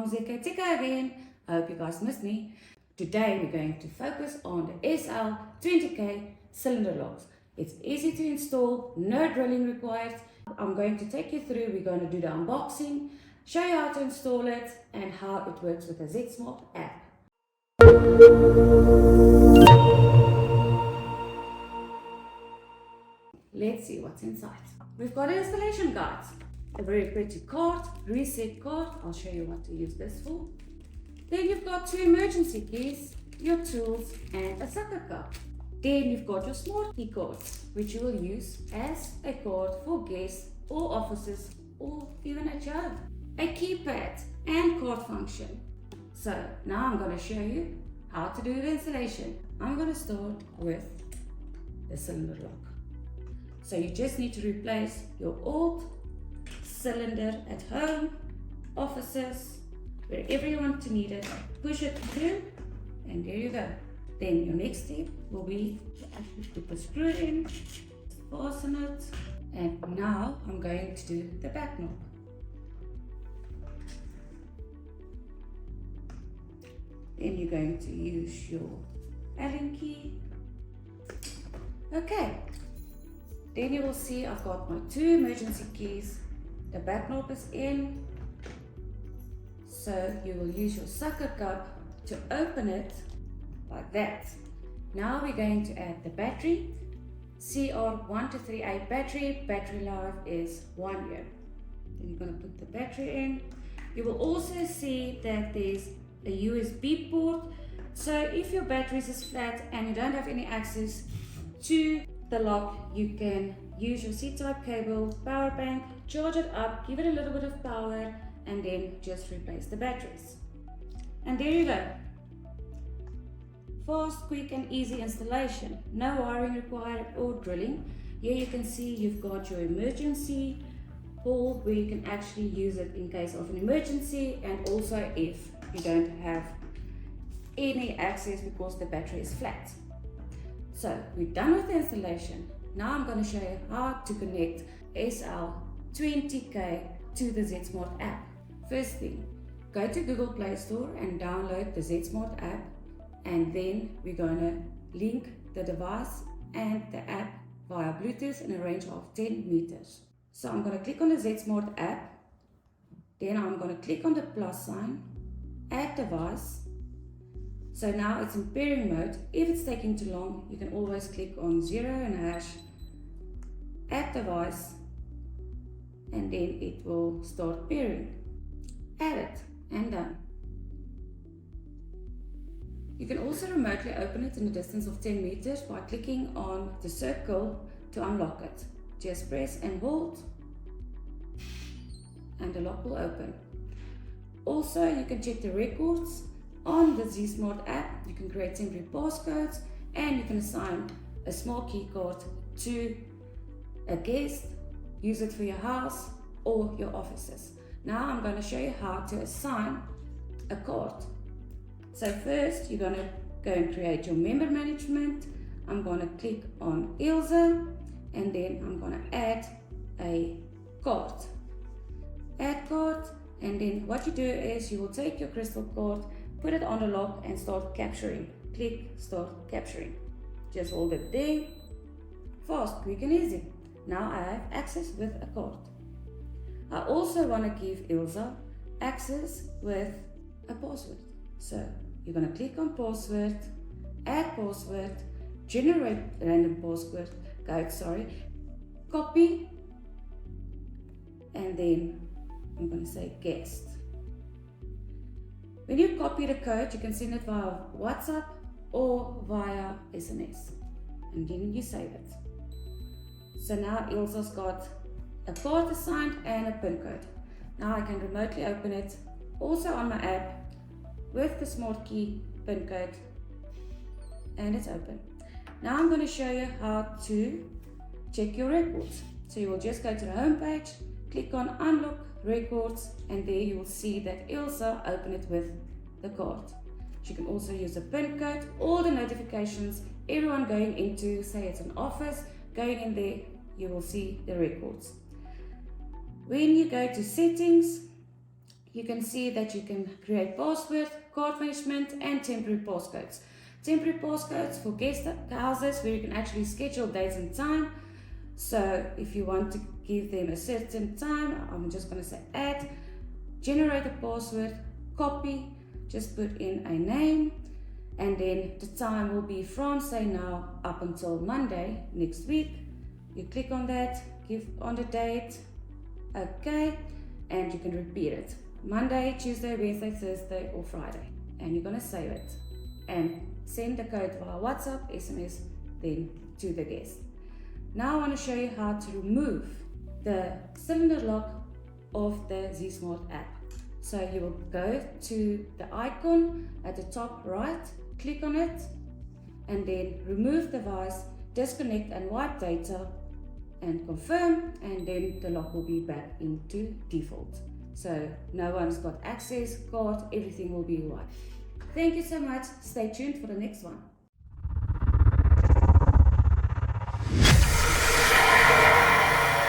ZKTeco again. I hope you guys missed me. Today we're going to focus on the SL20K cylinder locks. It's easy to install, no drilling required. I'm going to take you through, we're going to do the unboxing, show you how to install it and how it works with the ZSmart app. Let's see what's inside. We've got an installation guide, a very pretty card, reset card. I'll show you what to use this for. Then you've got two emergency keys, your tools and a sucker cup. Then you've got your smart key cards, which you will use as a card for guests or offices or even at your home. A keypad and card function. So now I'm going to show you how to do the installation. I'm going to start with the cylinder lock. So you just need to replace your old cylinder at home, offices, wherever you want to need it. Push it through and there you go. Then your next step will be to actually put the screw in, fasten it, and now I'm going to do the back knob. Then you're going to use your Allen key. Okay. Then you will see I've got my two emergency keys. The back knob is in. So you will use your sucker cup to open it like that. Now we're going to add the battery. CR123A battery. Battery life is 1 year. Then you're going to put the battery in. You will also see that there's a USB port. So if your battery is flat and you don't have any access to the lock, you can use your C-type cable, power bank, charge it up, give it a little bit of power, and then just replace the batteries. And there you go. Fast, quick and easy installation. No wiring required or drilling. Here you can see you've got your emergency port where you can actually use it in case of an emergency and also if you don't have any access because the battery is flat. So we're done with the installation. Now I'm going to show you how to connect SL20K to the ZSmart app. First thing, go to Google Play Store and download the ZSmart app, and then we're going to link the device and the app via Bluetooth in a range of 10 meters. So I'm going to click on the ZSmart app, then I'm going to click on the plus sign, add device. So now it's in pairing mode. If it's taking too long, you can always click on 0 and hash, add device, and then it will start pairing. Add it and done. You can also remotely open it in a distance of 10 meters by clicking on the circle to unlock it. Just press and hold and the lock will open. Also, you can check the records on the ZSmart app. You can create temporary passcodes and you can assign a small key card to a guest, use it for your house or your offices. Now I'm going to show you how to assign a card. So first you're going to go and create your member management. I'm going to click on Ilse and then I'm going to add a card. Add card, and then what you do is you will take your crystal card, put it on the lock and start capturing. Click start capturing. Just hold it there. Fast, quick and easy. Now I have access with a card. I also want to give Ilse access with a password. So you're going to click on password, add password, generate random password code, copy, and then I'm going to say guest. When you copy the code, you can send it via WhatsApp or via SMS, and then you save it. So now Ilse's got a card assigned and a PIN code. Now I can remotely open it also on my app with the smart key PIN code, and it's open. Now I'm going to show you how to check your records. So you will just go to the home page, click on unlock records, and there you will see that Ilse opened it with the card. She can also use a PIN code, all the notifications, everyone going into, say it's an office, going in there, you will see the records. When you go to settings, you can see that you can create password, card management, and temporary passcodes. Temporary passcodes for guest houses where you can actually schedule dates and time. So if you want to give them a certain time, I'm just going to say add, generate a password, copy, just put in a name, and then the time will be from say now up until Monday next week. You click on that, give on the date, okay, and you can repeat it. Monday, Tuesday, Wednesday, Thursday, or Friday. And you're going to save it and send the code via WhatsApp, SMS, then to the guest. Now I want to show you how to remove the cylinder lock of the ZSmart app. So you will go to the icon at the top right, click on it, and then remove device, disconnect and wipe data, and confirm, and then the lock will be back into default. So no one's got access, card, everything will be white. Thank you so much. Stay tuned for the next one.